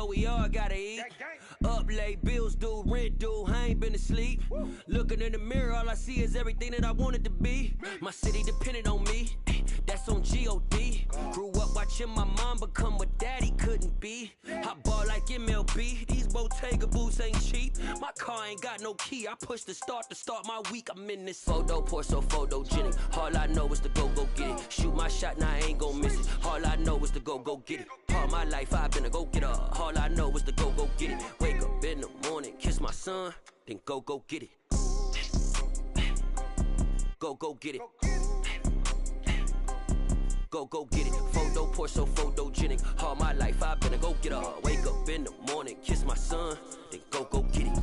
know we all gotta eat. Up late, bills due, rent due, I ain't been asleep. Looking in the mirror, all I see is everything that I wanted to be. My city depended on me, that's on G.O.D. Grew up watching my mom become what daddy couldn't be. I ball like MLB, these Bottega boots ain't cheap. My car ain't got no key, I push the start to start my week. I'm in this photo, pour so photogenic. All I know is to go get it. Shoot my shot, now I ain't gon' miss it. All I know is to go get it. All my life I've been a go-getter. All I know is to go get it. Wake up in the morning, kiss my son, then go get it. Go get it. Go get it. Photo, pour so photogenic. All my life I've been a go-getter. Wake up in the morning, kiss my son, then go get it.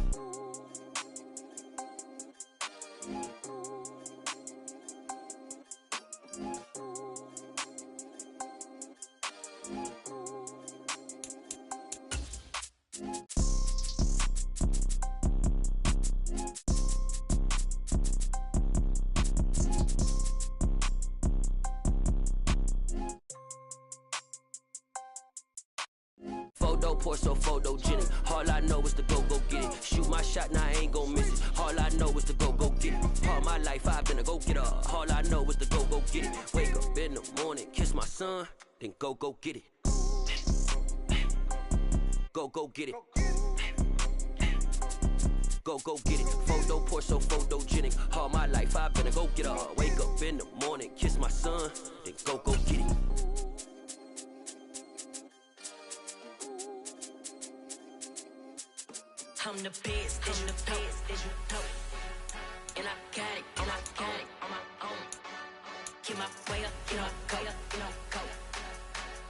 Photo, pour so photogenic. All I know is to go get it. Shoot my shot, now I ain't gon' miss it. All I know is to go get it. All my life I've been a go-getter. All I know is to go get it. Wake up in the morning, kiss my son, then go get it. Go get it. Go get it. Photo, pour so photogenic. All my life I've been a go-getter. Wake up in the morning, kiss my son, then go get it. I'm the best, I'm the best, as you know. And I got it on my own. Get my way up, get my go, go.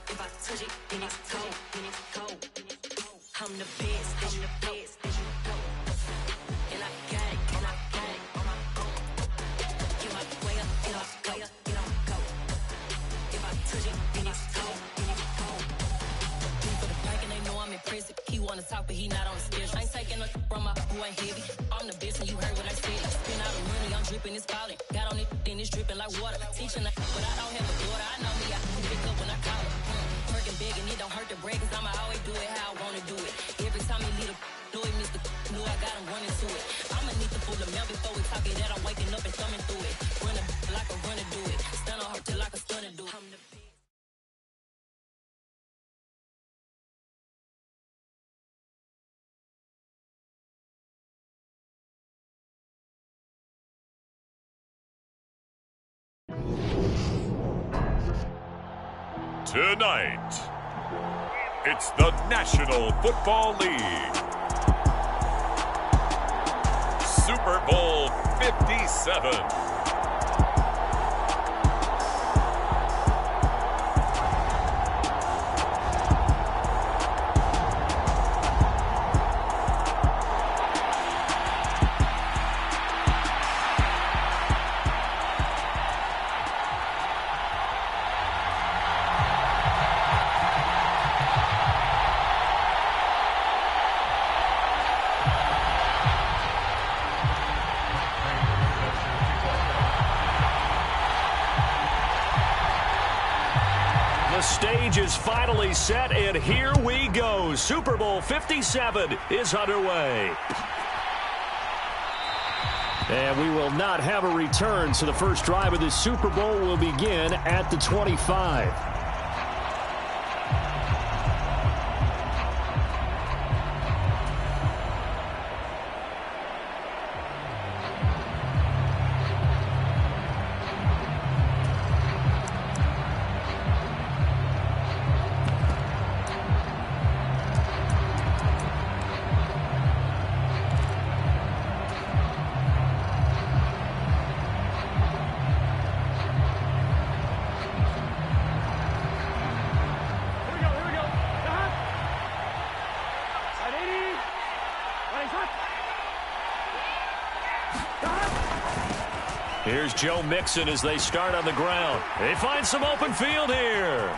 If I touch it, then it's cold, I'm the best, as you know. And I got it on my own. Get my way up, get my go. If I touch it, then it's cold, for the pack and they know I'm impressive. He wanna talk, but he not on the schedule. I ain't taking no from my boy heavy. I'm the best and you heard what I said. Spin out the money, I'm dripping, it's falling. Got on it, then it's dripping like water. Teaching but I don't have a daughter. I know me, I can pick up when I call it. Working big and it don't hurt to break, cause I'ma always do it how I wanna do it. Every time he lead a know it, Mr. Know I got him running to it. I'ma need to pull the mail before we talk it that I'm waking up and thumbing through it. Running like a runner do it. Stun on her till like a stunner do it. I'm the best. Tonight, it's the National Football League. Super Bowl 57. The stage is finally set, and here we go. Super Bowl 57 is underway. And we will not have a return, so the first drive of the Super Bowl will begin at the 25. Here's Joe Mixon as they start on the ground. They find some open field here.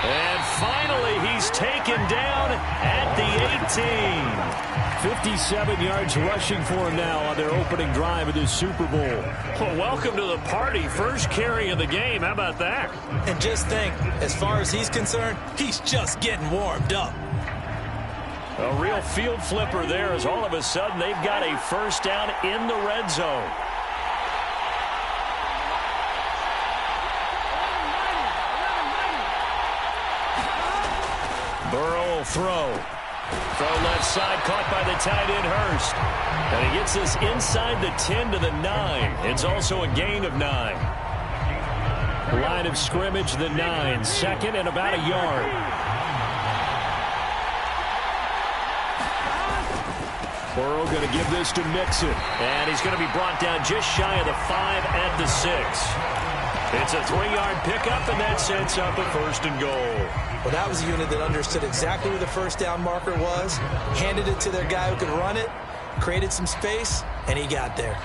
And finally, he's taken down at the 18. 57 yards rushing for him now on their opening drive of this Super Bowl. Well, welcome to the party. First carry of the game. How about that? And just think, as far as he's concerned, he's just getting warmed up. A real field flipper there as all of a sudden they've got a first down in the red zone. Burrow will throw. Throw left side, caught by the tight end Hurst. And he gets us inside the 10 to the 9. It's also a gain of 9. Line of scrimmage, the 9. Second and about a yard. Burrow going to give this to Mixon. And he's going to be brought down just shy of the 5 at the 6. It's a 3-yard pickup, and that sets up a first and goal. Well, that was a unit that understood exactly where the first down marker was, handed it to their guy who could run it, created some space, and he got there.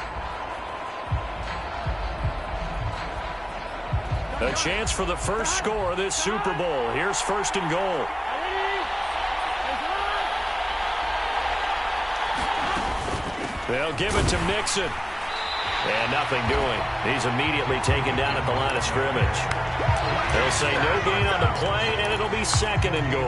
A chance for the first score of this Super Bowl. Here's first and goal. They'll give it to Mixon. And nothing doing. He's immediately taken down at the line of scrimmage. They'll say no gain on the play, and it'll be second and goal.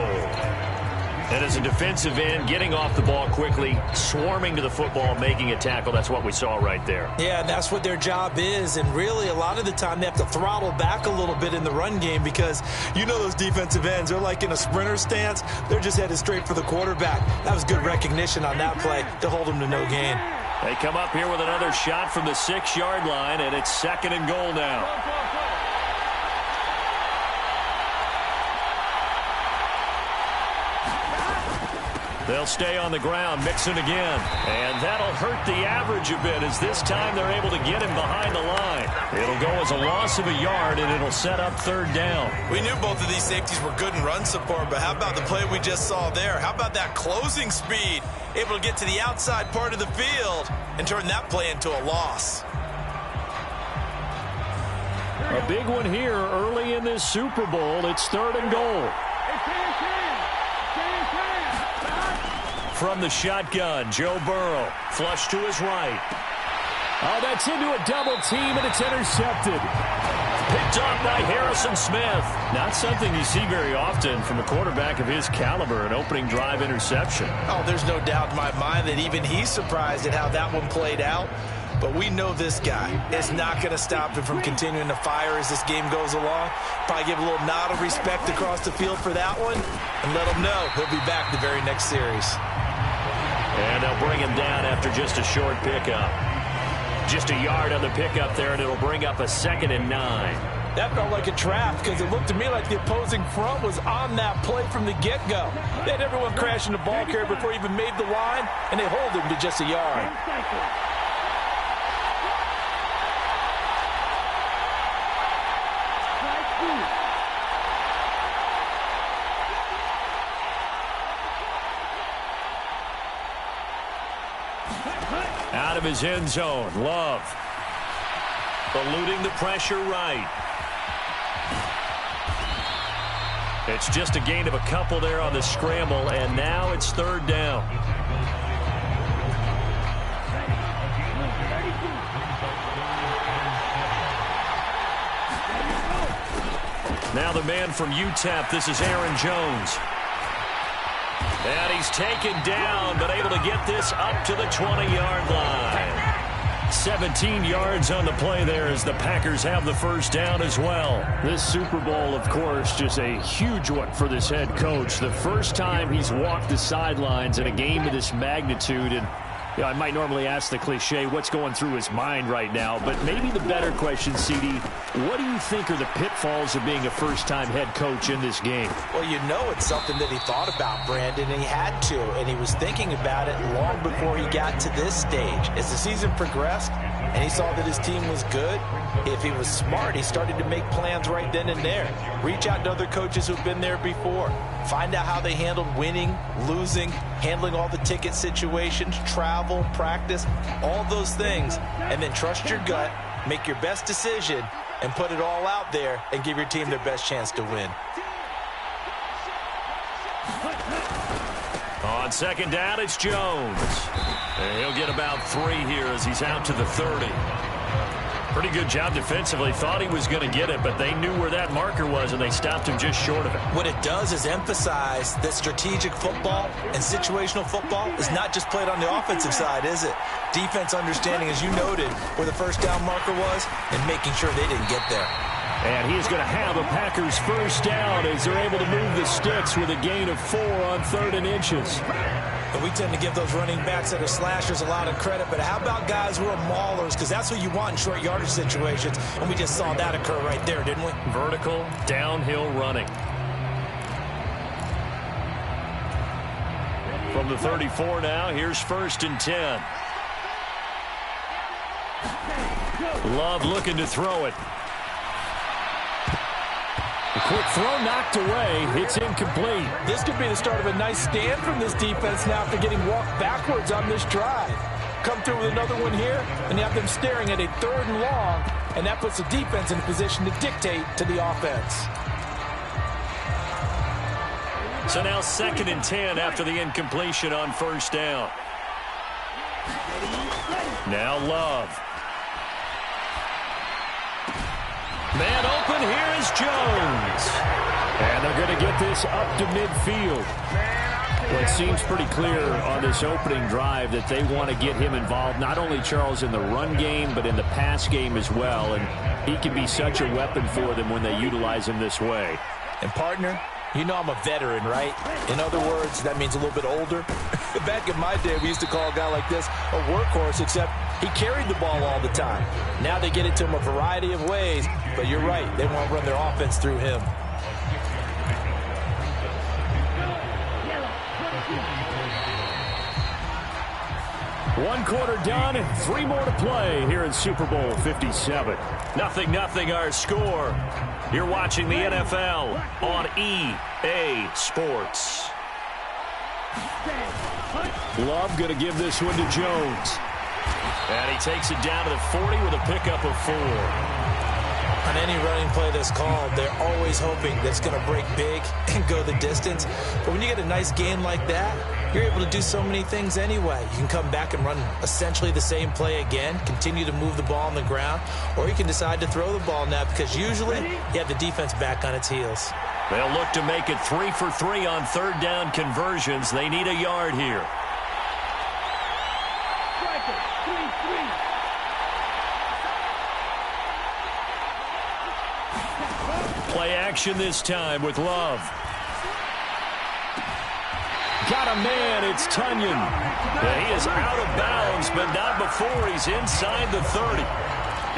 And as a defensive end, getting off the ball quickly, swarming to the football, making a tackle, that's what we saw right there. Yeah, and that's what their job is. And really, a lot of the time, they have to throttle back a little bit in the run game because you know those defensive ends, they're like in a sprinter stance. They're just headed straight for the quarterback. That was good recognition on that play to hold them to no gain. They come up here with another shot from the 6-yard line, and it's second and goal now. They'll stay on the ground, Mixon again. And that'll hurt the average a bit as this time they're able to get him behind the line. It'll go as a loss of a yard, and it'll set up third down. We knew both of these safeties were good in run support, but how about the play we just saw there? How about that closing speed? Able to get to the outside part of the field and turn that play into a loss. A big one here early in this Super Bowl. It's third and goal. From the shotgun, Joe Burrow, flush to his right. Oh, that's into a double team, and it's intercepted. Picked off by Harrison Smith. Not something you see very often from a quarterback of his caliber, an opening drive interception. Oh, there's no doubt in my mind that even he's surprised at how that one played out. But we know this guy is not going to stop him from continuing to fire as this game goes along. Probably give a little nod of respect across the field for that one and let him know he'll be back the very next series. And they'll bring him down after just a short pickup. Just a yard on the pickup there, and it'll bring up a 2nd and 9. That felt like a trap because it looked to me like the opposing front was on that play from the get-go. They had everyone crashing the ball carrier before he even made the line, and they hold him to just a yard. Out of his end zone, Love. Eluding the pressure right. It's just a gain of a couple there on the scramble, and now it's third down. Now the man from UTEP, this is Aaron Jones. And he's taken down, but able to get this up to the 20-yard line. 17 yards on the play there as the Packers have the first down as well. This Super Bowl, of course, just a huge one for this head coach. The first time he's walked the sidelines in a game of this magnitude. And you know, I might normally ask the cliche, what's going through his mind right now? But maybe the better question, CD, what do you think are the pitfalls of being a first-time head coach in this game? Well, you know it's something that he thought about, Brandon, and he had to. And he was thinking about it long before he got to this stage. As the season progressed and he saw that his team was good, if he was smart, he started to make plans right then and there. Reach out to other coaches who've been there before. Find out how they handled winning, losing, handling all the ticket situations, travel, practice, all those things. And then trust your gut, make your best decision, and put it all out there and give your team their best chance to win. On second down, it's Jones. And he'll get about 3 here as he's out to the 30. Pretty good job defensively. Thought he was going to get it, but they knew where that marker was, and they stopped him just short of it. What it does is emphasize that strategic football and situational football is not just played on the offensive side, is it? Defense understanding, as you noted, where the first down marker was and making sure they didn't get there. And he's going to have a Packers first down as they're able to move the sticks with a gain of 4 on 3rd and inches. And we tend to give those running backs that are slashers a lot of credit, but how about guys who are maulers? Because that's what you want in short yardage situations, and we just saw that occur right there, didn't we? Vertical, downhill running. From the 34 now, here's 1st and 10. Love looking to throw it. A quick throw knocked away. It's incomplete. This could be the start of a nice stand from this defense now after getting walked backwards on this drive. Come through with another one here, and you have them staring at a 3rd and long, and that puts the defense in a position to dictate to the offense. So now 2nd and 10 after the incompletion on 1st down. Now Love. Man open, here is Jones. And they're going to get this up to midfield. Well, it seems pretty clear on this opening drive that they want to get him involved, not only, Charles, in the run game, but in the pass game as well. And he can be such a weapon for them when they utilize him this way. And, partner, you know I'm a veteran, right? In other words, that means a little bit older. Back in my day, we used to call a guy like this a workhorse, except he carried the ball all the time. Now they get it to him a variety of ways, but you're right. They want to run their offense through him. One quarter done, 3 more to play here in Super Bowl 57. 0-0 our score. You're watching the NFL on EA Sports. Love going to give this one to Jones. And he takes it down to the 40 with a pickup of 4. On any running play that's called, they're always hoping that it's going to break big and go the distance. But when you get a nice gain like that, you're able to do so many things anyway. You can come back and run essentially the same play again, continue to move the ball on the ground, or you can decide to throw the ball now because usually you have the defense back on its heels. They'll look to make it 3 for 3 on 3rd down conversions. They need a yard here. Play action this time with Love. Got a man, it's Tunyon. Yeah, he is out of bounds, but not before he's inside the 30.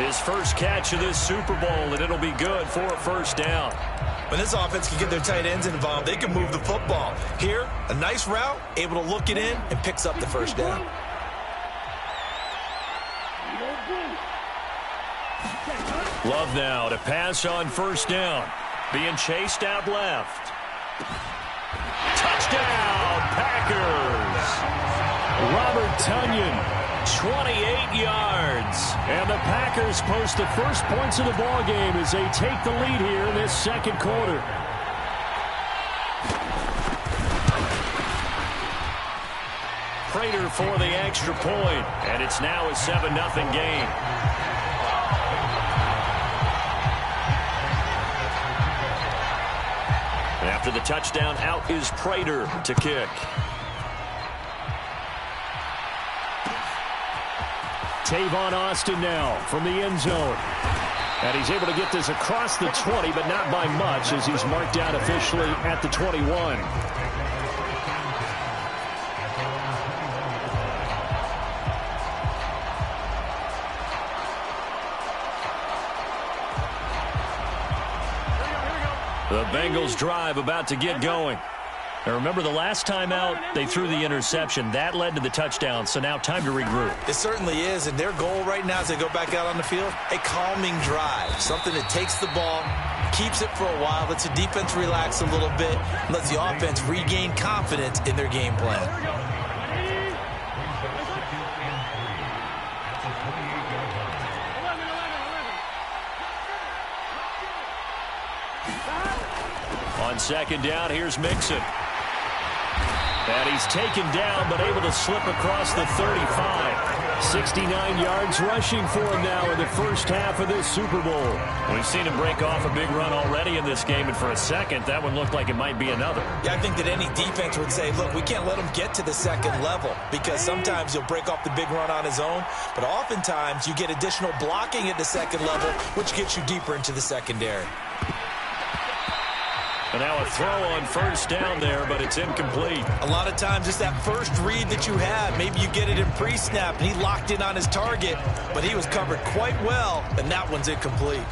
His first catch of this Super Bowl, and it'll be good for a first down. When this offense can get their tight ends involved, they can move the football. Here, a nice route, able to look it in, and picks up the first down. Love now to pass on 1st down. Being chased out left. Touchdown, Packers! Robert Tunyon, 28 yards. And the Packers post the first points of the ball game as they take the lead here in this 2nd quarter. Prater for the extra point, and it's now a 7-0 game. After the touchdown, out is Prater to kick. Tavon Austin now from the end zone. And he's able to get this across the 20, but not by much as he's marked down officially at the 21. The Bengals drive about to get going. Now remember, the last time out, they threw the interception. That led to the touchdown, so now time to regroup. It certainly is, and their goal right now as they go back out on the field, a calming drive. Something that takes the ball, keeps it for a while, lets the defense relax a little bit, and lets the offense regain confidence in their game plan. On 2nd down, here's Mixon. And he's taken down, but able to slip across the 35. 69 yards rushing for him now in the first half of this Super Bowl. We've seen him break off a big run already in this game, and for a second, that one looked like it might be another. Yeah, I think that any defense would say, look, we can't let him get to the second level, because sometimes he'll break off the big run on his own, but oftentimes you get additional blocking at the second level, which gets you deeper into the secondary. And now a throw on first down there, but it's incomplete. A lot of times it's that first read that you had. Maybe you get it in pre-snap, and he locked in on his target, but he was covered quite well, and that one's incomplete.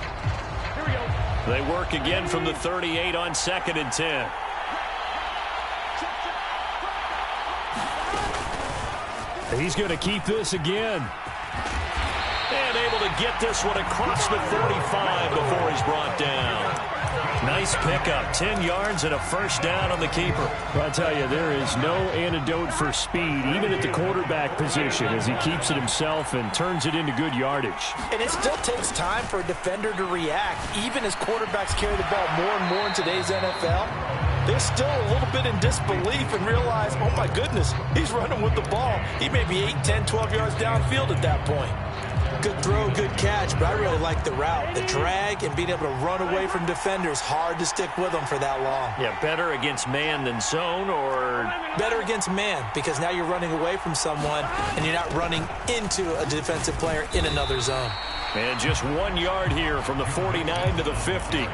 They work again from the 38 on 2nd and 10. He's going to keep this again. And able to get this one across the 35 before he's brought down. Nice pickup, 10 yards and a first down on the keeper. Well, I tell you, there is no antidote for speed, even at the quarterback position, as he keeps it himself and turns it into good yardage. And it still takes time for a defender to react, even as quarterbacks carry the ball more and more in today's NFL. They're still a little bit in disbelief and realize, oh my goodness, he's running with the ball. He may be 8, 10, 12 yards downfield at that point. Good throw, good catch, but I really like the route. The drag and being able to run away from defenders, hard to stick with them for that long. Yeah, better against man than zone, or? Better against man, because now you're running away from someone and you're not running into a defensive player in another zone. And just 1 yard here from the 49 to the 50.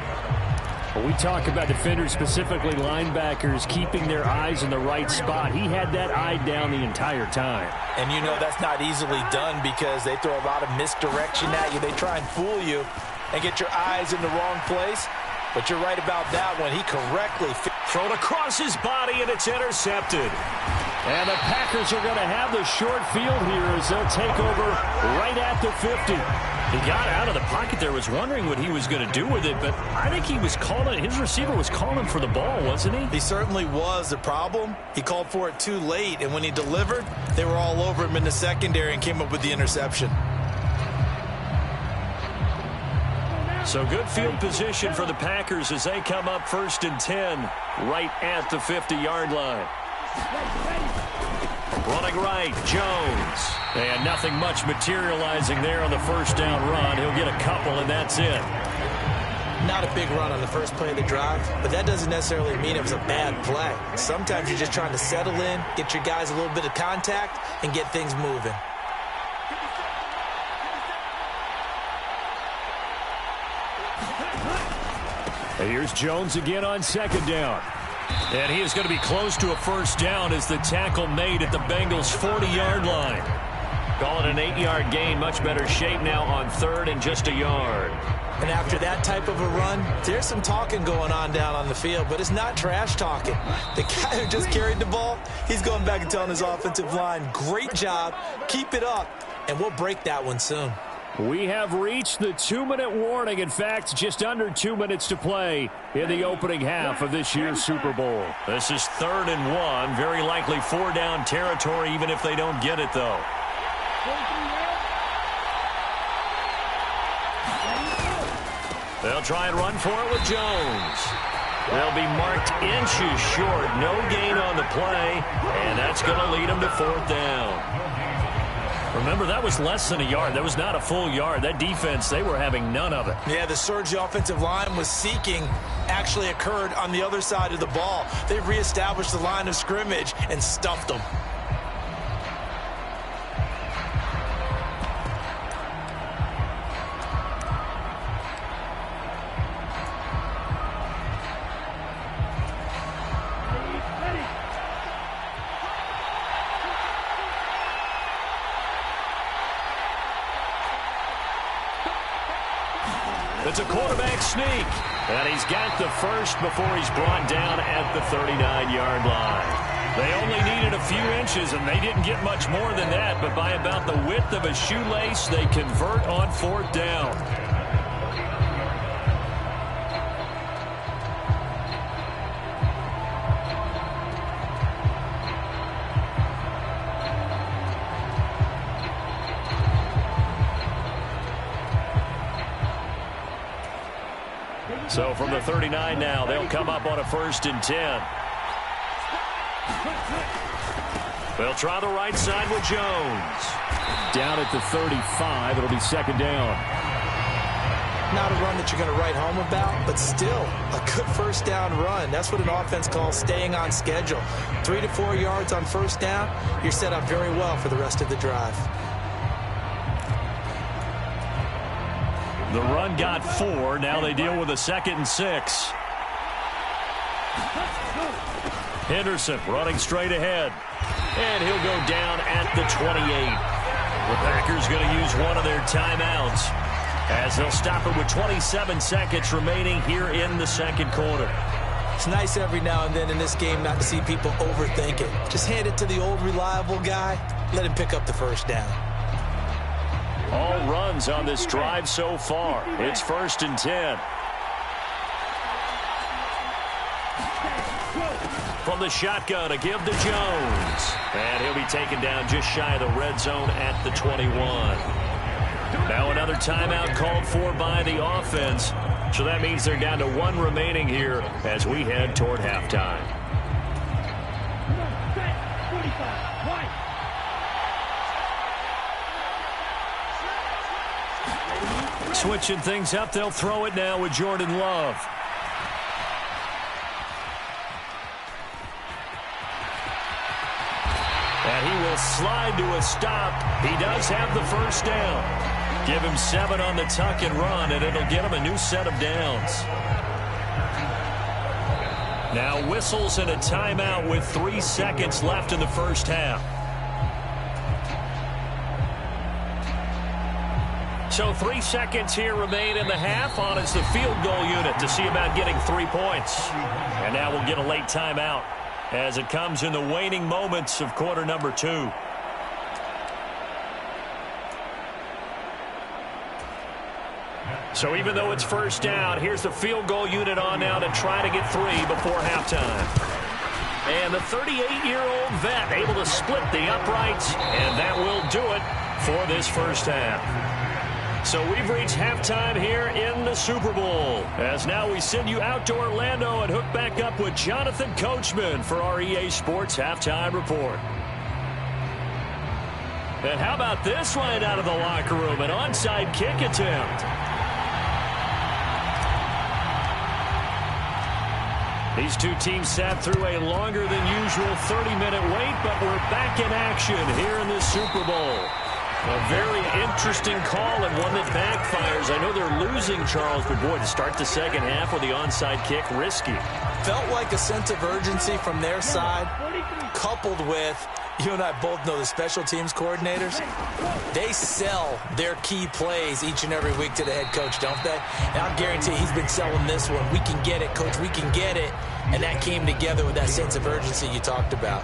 When we talk about defenders, specifically linebackers, keeping their eyes in the right spot, he had that eye down the entire time. And you know that's not easily done because they throw a lot of misdirection at you. They try and fool you and get your eyes in the wrong place. But you're right about that one. He correctly thrown across his body, and it's intercepted. And the Packers are going to have the short field here as they'll take over right at the 50. He got out of the pocket there, was wondering what he was going to do with it, but I think he was calling, his receiver was calling for the ball, wasn't he? He certainly was. The problem, he called for it too late, and when he delivered, they were all over him in the secondary and came up with the interception. So good field position for the Packers as they come up 1st and 10 right at the 50-yard line. Running right, Jones. And nothing much materializing there on the first down run. He'll get a couple, and that's it. Not a big run on the first play of the drive, but that doesn't necessarily mean it was a bad play. Sometimes you're just trying to settle in, get your guys a little bit of contact, and get things moving. And here's Jones again on 2nd down. And he is going to be close to a first down as the tackle made at the Bengals' 40-yard line. Call it an 8-yard gain. Much better shape now on 3rd and just a yard. And after that type of a run, there's some talking going on down on the field, but it's not trash talking. The guy who just carried the ball, he's going back and telling his offensive line, great job, keep it up, and we'll break that one soon. We have reached the 2-minute warning. In fact, just under 2 minutes to play in the opening half of this year's Super Bowl. This is 3rd and 1. Very likely 4-down territory, even if they don't get it, though. They'll try and run for it with Jones. They'll be marked inches short. No gain on the play, and that's going to lead them to 4th down. Remember, that was less than a yard. That was not a full yard. That defense, they were having none of it. Yeah, the surge the offensive line was seeking actually occurred on the other side of the ball. They reestablished the line of scrimmage and stuffed them. It's a quarterback sneak. And he's got the first before he's brought down at the 39-yard line. They only needed a few inches, and they didn't get much more than that. But by about the width of a shoelace, they convert on 4th down. So from the 39 now, they'll come up on a 1st and 10. They'll try the right side with Jones. Down at the 35, it'll be second down. Not a run that you're going to write home about, but still a good first down run. That's what an offense calls staying on schedule. 3 to 4 yards on first down, you're set up very well for the rest of the drive. The run got 4. Now they deal with a 2nd and 6. Henderson running straight ahead. And he'll go down at the 28. The Packers going to use one of their timeouts as they'll stop it with 27 seconds remaining here in the second quarter. It's nice every now and then in this game not to see people overthink it. Just hand it to the old reliable guy. Let him pick up the first down. All runs on this drive so far. It's 1st and 10. From the shotgun, a give to Jones. And he'll be taken down just shy of the red zone at the 21. Now another timeout called for by the offense. So that means they're down to 1 remaining here as we head toward halftime. Switching things up, they'll throw it now with Jordan Love. And he will slide to a stop. He does have the first down. Give him 7 on the tuck and run, and it'll get him a new set of downs. Now whistles and a timeout with 3 seconds left in the first half. So 3 seconds here remain in the half. On is the field goal unit to see about getting 3 points. And now we'll get a late timeout as it comes in the waning moments of quarter number 2. So even though it's first down, here's the field goal unit on now to try to get 3 before halftime. And the 38-year-old vet able to split the uprights, and that will do it for this first half. So we've reached halftime here in the Super Bowl. As now we send you out to Orlando and hook back up with Jonathan Coachman for our EA Sports Halftime Report. And how about this one out of the locker room? An onside kick attempt. These two teams sat through a longer than usual 30-minute wait, but we're back in action here in the Super Bowl. A very interesting call and one that backfires. I know they're losing, Charles, but boy, to start the second half with the onside kick, risky. Felt like a sense of urgency from their side, coupled with, you and I both know the special teams coordinators, they sell their key plays each and every week to the head coach, don't they? And I guarantee he's been selling this one. We can get it, coach, we can get it. And that came together with that sense of urgency you talked about.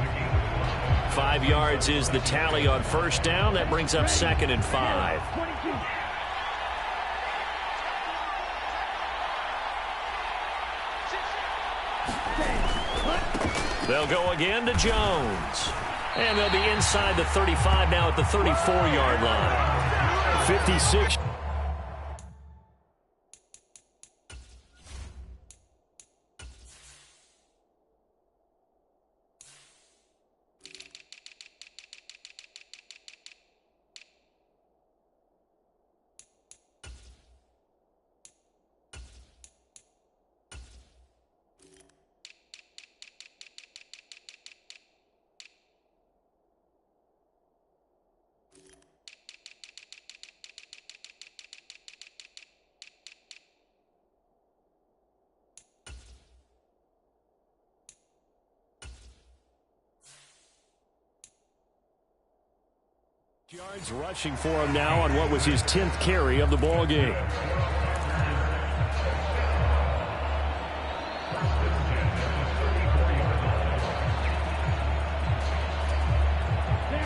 5 yards is the tally on first down. That brings up 2nd and 5. They'll go again to Jones. And they'll be inside the 35 now at the 34-yard line. 56. Yards rushing for him now on what was his 10th carry of the ball game.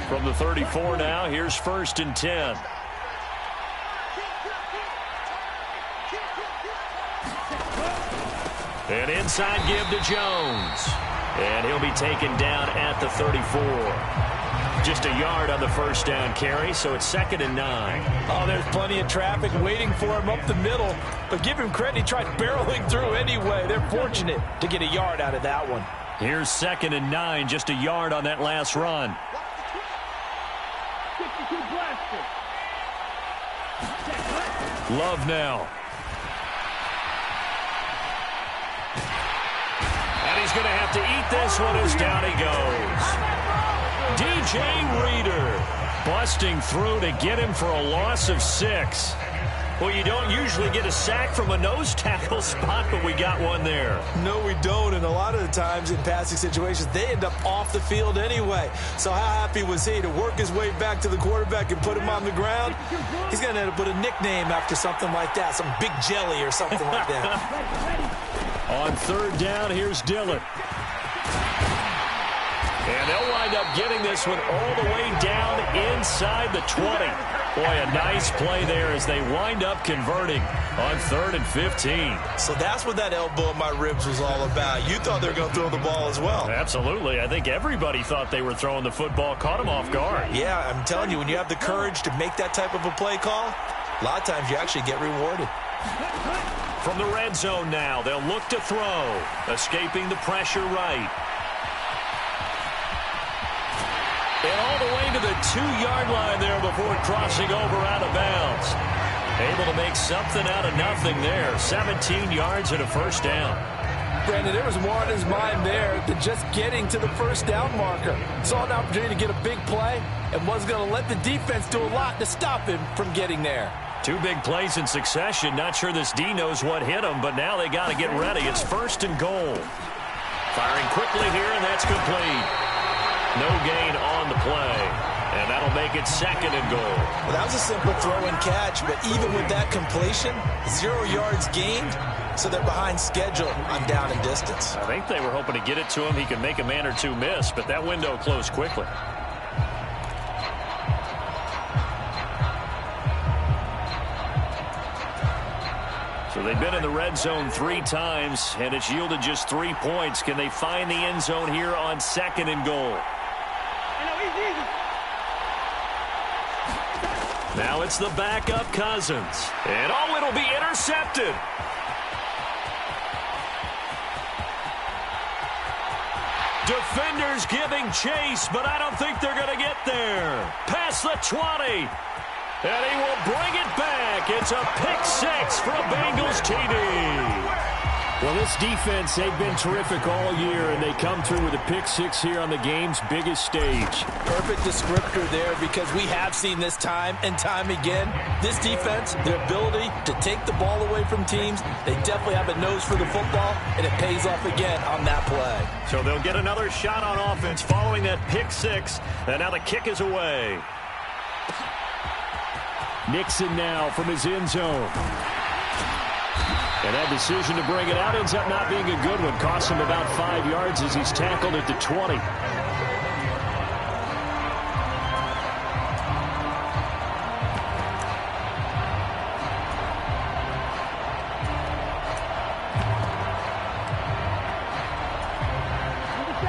From the 34 now, here's 1st and 10. An inside give to Jones. And he'll be taken down at the 34. Just a yard on the first down carry, so it's 2nd and 9. Oh, there's plenty of traffic waiting for him up the middle. But give him credit, he tried barreling through anyway. They're fortunate to get a yard out of that one. Here's 2nd and 9, just a yard on that last run. Love now. And he's going to have to eat this one as down he goes. DJ Reader busting through to get him for a loss of 6. Well, you don't usually get a sack from a nose tackle spot, but we got one there. No, we don't, and a lot of the times in passing situations, they end up off the field anyway. So how happy was he to work his way back to the quarterback and put him on the ground? He's going to end up with a nickname after something like that, some Big Jelly or something like that. On 3rd down, here's Dillon. And they'll wind up getting this one all the way down inside the 20. Boy, a nice play there as they wind up converting on 3rd and 15. So that's what that elbow in my ribs was all about. You thought they were going to throw the ball as well. Absolutely. I think everybody thought they were throwing the football, caught them off guard. Yeah, I'm telling you, when you have the courage to make that type of a play call, a lot of times you actually get rewarded. From the red zone now, they'll look to throw, escaping the pressure right. And all the way to the 2-yard line there before crossing over out of bounds. Able to make something out of nothing there. 17 yards and a 1st down. Brandon, there was more on his mind there than just getting to the 1st down marker. Saw an opportunity to get a big play and was going to let the defense do a lot to stop him from getting there. 2 big plays in succession. Not sure this D knows what hit him, but now they got to get ready. It's 1st and goal. Firing quickly here, and that's complete. No gain on the play, and that'll make it 2nd and goal. Well, that was a simple throw and catch, but even with that completion, 0 yards gained, so they're behind schedule on down and distance. I think they were hoping to get it to him. He could make a man or two miss, but that window closed quickly. So they've been in the red zone 3 times, and it's yielded just 3 points. Can they find the end zone here on 2nd and goal? Now it's the backup Cousins. And oh, it'll be intercepted. Defenders giving chase, but I don't think they're going to get there. Past the 20. And he will bring it back. It's a pick-6 for a Bengals TD. Well, this defense, they've been terrific all year, and they come through with a pick-6 here on the game's biggest stage. Perfect descriptor there, because we have seen this time and time again. This defense, their ability to take the ball away from teams, they definitely have a nose for the football, and it pays off again on that play. So they'll get another shot on offense following that pick-6, and now the kick is away. Nixon now from his end zone. And that decision to bring it out ends up not being a good one. Costs him about 5 yards as he's tackled at the 20.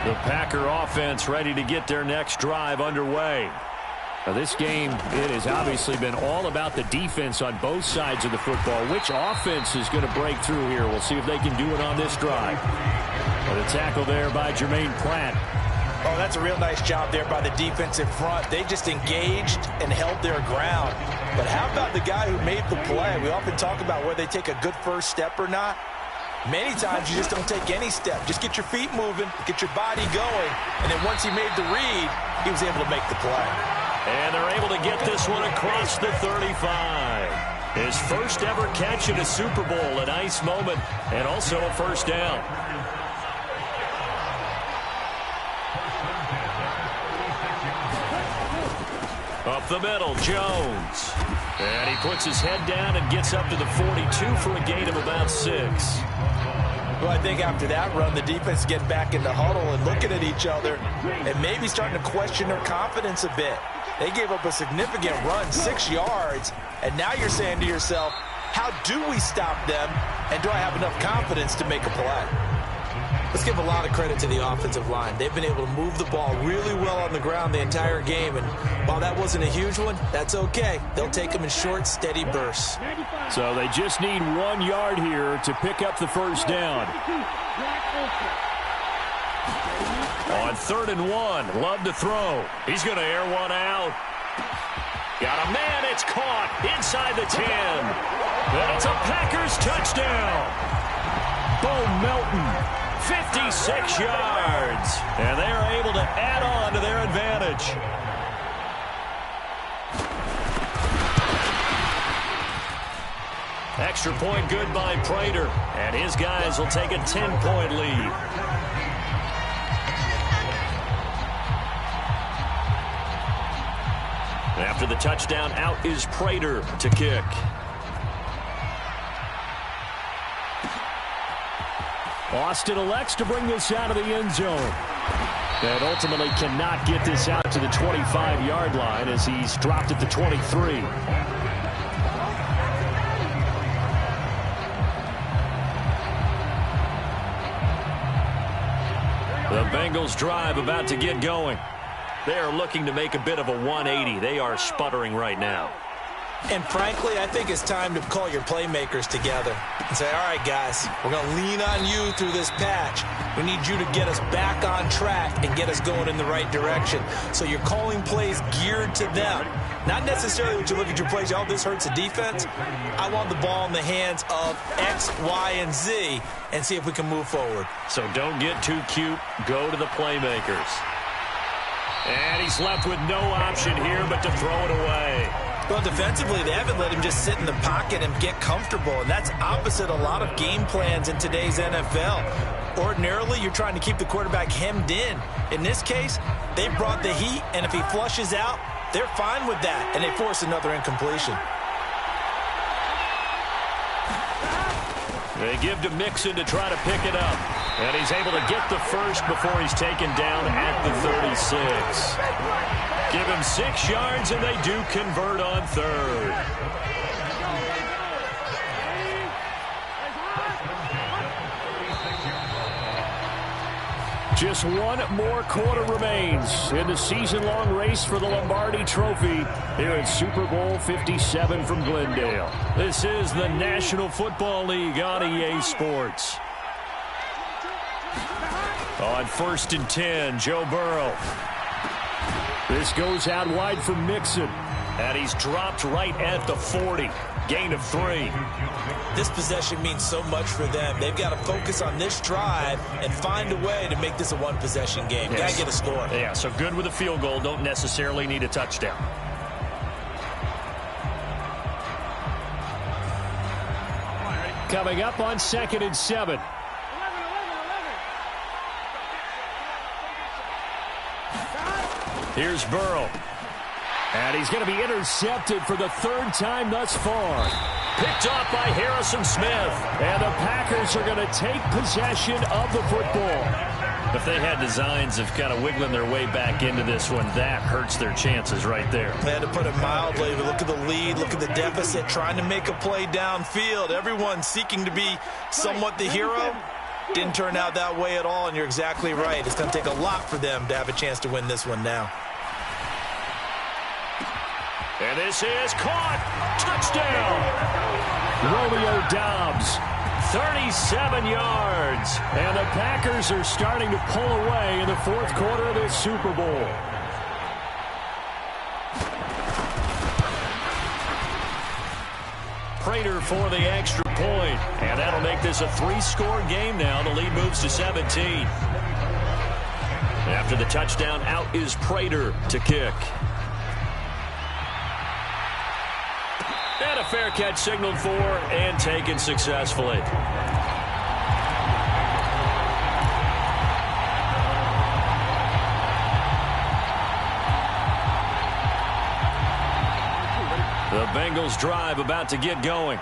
The Packer offense ready to get their next drive underway. Now, this game, it has obviously been all about the defense on both sides of the football. Which offense is going to break through here? We'll see if they can do it on this drive. And a tackle there by Jermaine Pratt. Oh, that's a real nice job there by the defensive front. They just engaged and held their ground. But how about the guy who made the play? We often talk about whether they take a good first step or not. Many times you just don't take any step. Just get your feet moving, get your body going, and then once he made the read, he was able to make the play. And they're able to get this one across the 35. His first ever catch in a Super Bowl, a nice moment, and also a 1st down. Up the middle, Jones. And he puts his head down and gets up to the 42 for a gain of about 6. Well, I think after that run, the defense getting back in the huddle and looking at each other and maybe starting to question their confidence a bit. They gave up a significant run, 6 yards, and now you're saying to yourself, how do we stop them, and do I have enough confidence to make a play? Let's give a lot of credit to the offensive line. They've been able to move the ball really well on the ground the entire game, and while that wasn't a huge one, that's okay. They'll take them in short, steady bursts. So they just need 1 yard here to pick up the 1st down. On 3rd and 1, Love to throw. He's going to air one out. Got a man, it's caught inside the 10. And it's a Packers touchdown. Bo Melton, 56 yards. And they are able to add on to their advantage. Extra point good by Prater. And his guys will take a 10-point lead. After the touchdown, out is Prater to kick. Austin elects to bring this out of the end zone. And ultimately cannot get this out to the 25-yard line as he's dropped at the 23. The Bengals drive about to get going. They are looking to make a bit of a 180. They are sputtering right now. And frankly, I think it's time to call your playmakers together and say, all right, guys, we're going to lean on you through this patch. We need you to get us back on track and get us going in the right direction. So you're calling plays geared to them. Not necessarily when you look at your plays, oh, this hurts the defense. I want the ball in the hands of X, Y, and Z and see if we can move forward. So don't get too cute. Go to the playmakers. And he's left with no option here but to throw it away. Well, defensively, they haven't let him just sit in the pocket and get comfortable, and that's opposite a lot of game plans in today's NFL. Ordinarily, you're trying to keep the quarterback hemmed in. In this case, they brought the heat, and if he flushes out, they're fine with that, and they force another incompletion. They give to Mixon to try to pick it up. And he's able to get the first before he's taken down at the 36. Give him 6 yards, and they do convert on 3rd. Just one more quarter remains in the season-long race for the Lombardi Trophy here at Super Bowl 57 from Glendale. This is the National Football League on EA Sports. On 1st and 10, Joe Burrow. This goes out wide for Mixon. And he's dropped right at the 40. Gain of 3. This possession means so much for them. They've got to focus on this drive and find a way to make this a one-possession game. Yes. Got to get a score. Yeah, so good with a field goal. Don't necessarily need a touchdown. Coming up on 2nd and 7. Here's Burrow. And he's going to be intercepted for the 3rd time thus far. Picked off by Harrison Smith. And the Packers are going to take possession of the football. If they had designs of kind of wiggling their way back into this one, that hurts their chances right there. They had to put it mildly, but look at the lead, look at the deficit, trying to make a play downfield. Everyone seeking to be somewhat the hero. Didn't turn out that way at all, and you're exactly right. It's going to take a lot for them to have a chance to win this one now. And this is caught. Touchdown. Romeo Doubs, 37 yards. And the Packers are starting to pull away in the 4th quarter of this Super Bowl. Prater for the extra point. And that'll make this a 3-score game now. The lead moves to 17. After the touchdown, out is Prater to kick. And a fair catch signaled for and taken successfully. The Bengals drive about to get going.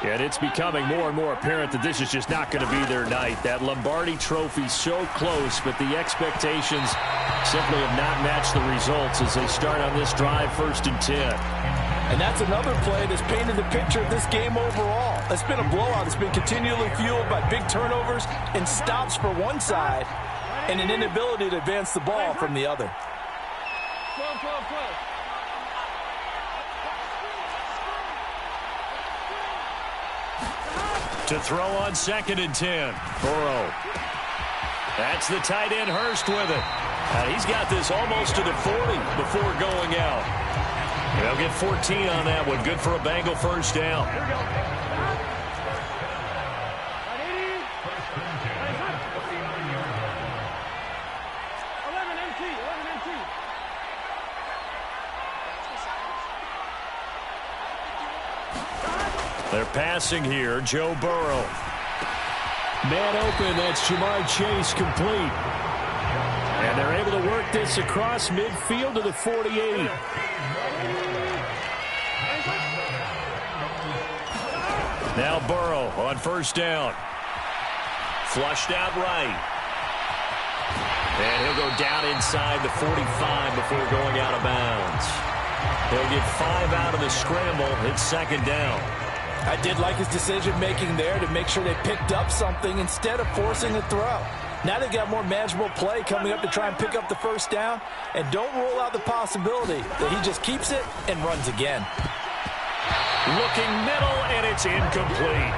And it's becoming more and more apparent that this is just not going to be their night. That Lombardi Trophy so close, but the expectations simply have not matched the results as they start on this drive 1st and 10. And that's another play that's painted the picture of this game overall. It's been a blowout. It's been continually fueled by big turnovers and stops for one side and an inability to advance the ball from the other. To throw on 2nd and 10. Burrow. That's the tight end Hurst with it. He's got this almost to the 40 before going out. They'll get 14 on that one. Good for a Bengal first down. They're passing here. Joe Burrow. Man open. That's Jamar Chase complete. And they're able to work this across midfield to the 48. Now Burrow on first down. Flushed out right. And he'll go down inside the 45 before going out of bounds. He'll get 5 out of the scramble. It's second down. I did like his decision-making there to make sure they picked up something instead of forcing a throw. Now they've got more manageable play coming up to try and pick up the first down. And don't rule out the possibility that he just keeps it and runs again. Looking middle, and it's incomplete.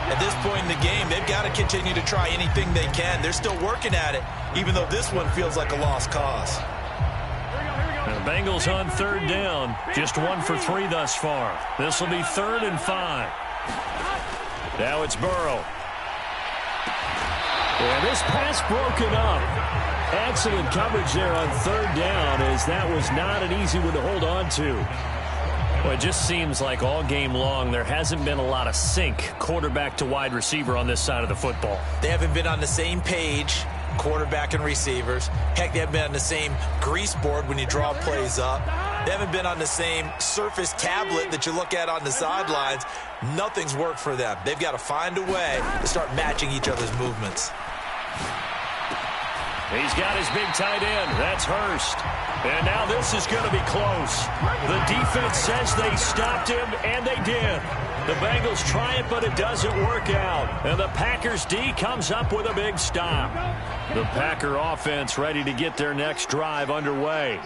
At this point in the game, they've got to continue to try anything they can. They're still working at it, even though this one feels like a lost cause. The Bengals on third down. Just 1 for 3 thus far. This will be 3rd and 5. Now it's Burrow. And this pass broken up. Excellent coverage there on third down, as that was not an easy one to hold on to. Well, it just seems like all game long there hasn't been a lot of sync quarterback to wide receiver on this side of the football. They haven't been on the same page, quarterback and receivers. Heck, they haven't been on the same grease board when you draw plays up. They haven't been on the same surface tablet that you look at on the sidelines. Nothing's worked for them. They've got to find a way to start matching each other's movements. He's got his big tight end. That's Hurst. And now this is going to be close. The defense says they stopped him, and they did. The Bengals try it, but it doesn't work out. And the Packers D comes up with a big stop. The Packer offense ready to get their next drive underway.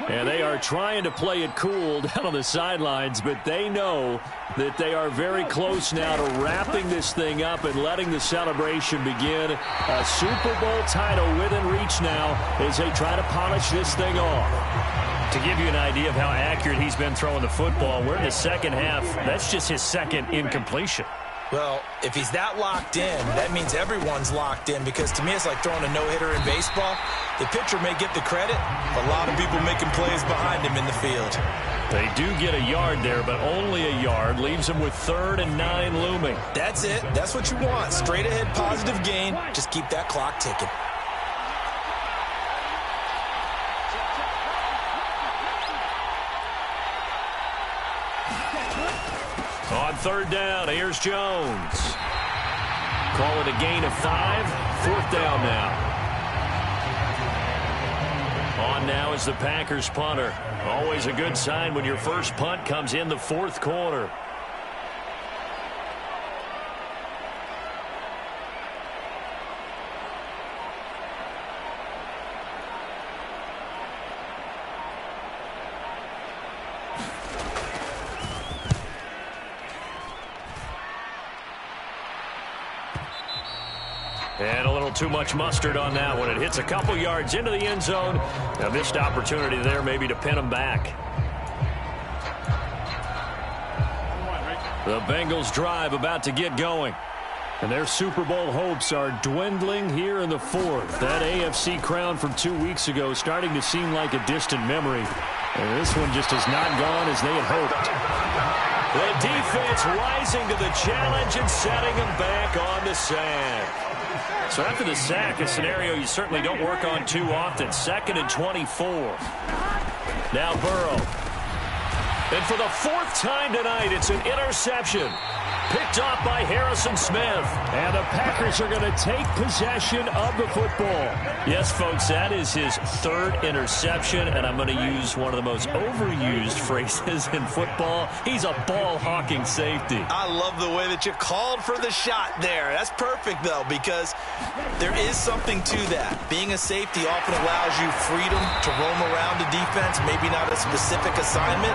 And they are trying to play it cool down on the sidelines, but they know that they are very close now to wrapping this thing up and letting the celebration begin. A Super Bowl title within reach now as they try to polish this thing off. To give you an idea of how accurate he's been throwing the football, we're in the second half. That's just his second incompletion. Well, if he's that locked in, that means everyone's locked in, because to me it's like throwing a no-hitter in baseball. The pitcher may get the credit, but a lot of people making plays behind him in the field. They do get a yard there, but only a yard. Leaves them with 3rd and 9 looming. That's it. That's what you want. Straight ahead positive gain. Just keep that clock ticking. On third down, here's Jones. Call it a gain of 5. 4th down now. On now is the Packers punter. Always a good sign when your first punt comes in the 4th quarter. And a little too much mustard on that one. It hits a couple yards into the end zone. A missed opportunity there maybe to pin them back. The Bengals drive about to get going. And their Super Bowl hopes are dwindling here in the 4th. That AFC crown from 2 weeks ago starting to seem like a distant memory. And this one just has not gone as they had hoped. The defense rising to the challenge and setting them back on the sack. So after the sack, a scenario you certainly don't work on too often. 2nd and 24. Now Burrow. And for the 4th time tonight, it's an interception. Picked off by Harrison Smith. And the Packers are going to take possession of the football. Yes, folks, that is his 3rd interception, and I'm going to use one of the most overused phrases in football. He's a ball-hawking safety. I love the way that you called for the shot there. That's perfect, though, because there is something to that. Being a safety often allows you freedom to roam around the defense, maybe not a specific assignment.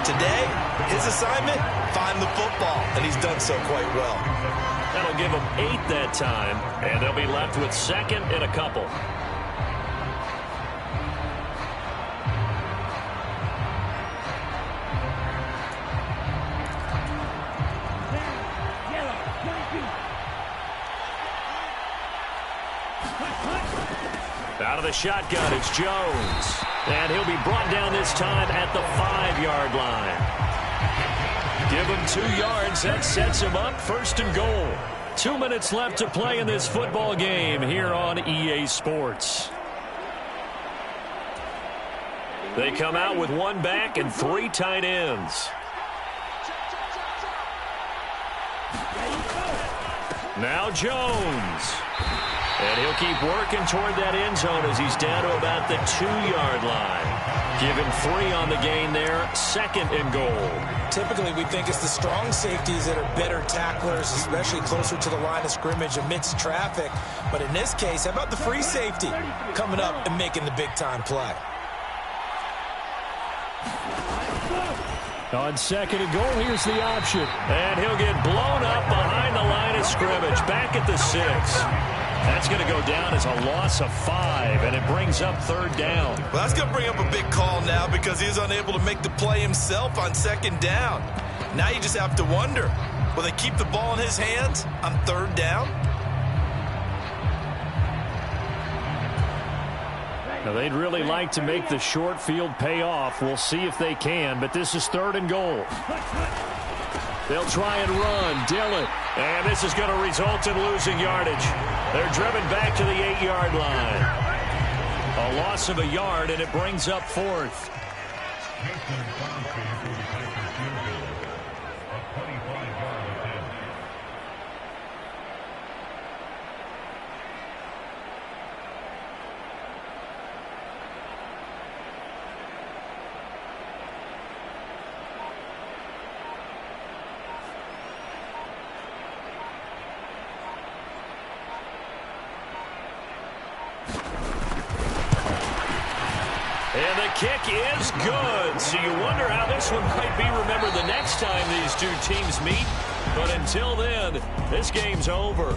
Today, his assignment, find the football, and he's done so quite well. That'll give them 8 that time, and they'll be left with second and a couple. Out of the shotgun, it's Jones. And he'll be brought down this time at the 5-yard line. Give him 2 yards. That sets him up first and goal. 2 minutes left to play in this football game here on EA Sports. They come out with 1 back and 3 tight ends. Now Jones. And he'll keep working toward that end zone as he's down to about the 2-yard line. Give him 3 on the gain there, second and goal. Typically, we think it's the strong safeties that are better tacklers, especially closer to the line of scrimmage amidst traffic. But in this case, how about the free safety coming up and making the big-time play? On second and goal, here's the option. And he'll get blown up behind the line of scrimmage, back at the 6. That's going to go down as a loss of 5, and it brings up 3rd down. Well, that's going to bring up a big call now because he's unable to make the play himself on 2nd down. Now you just have to wonder, will they keep the ball in his hands on 3rd down? Now, they'd really like to make the short field pay off. We'll see if they can, but this is 3rd and goal. They'll try and run. Dillon. And this is going to result in losing yardage. They're driven back to the 8-yard line. A loss of a yard, and it brings up 4th. And the kick is good. So you wonder how this one might be remembered the next time these two teams meet. But until then, this game's over.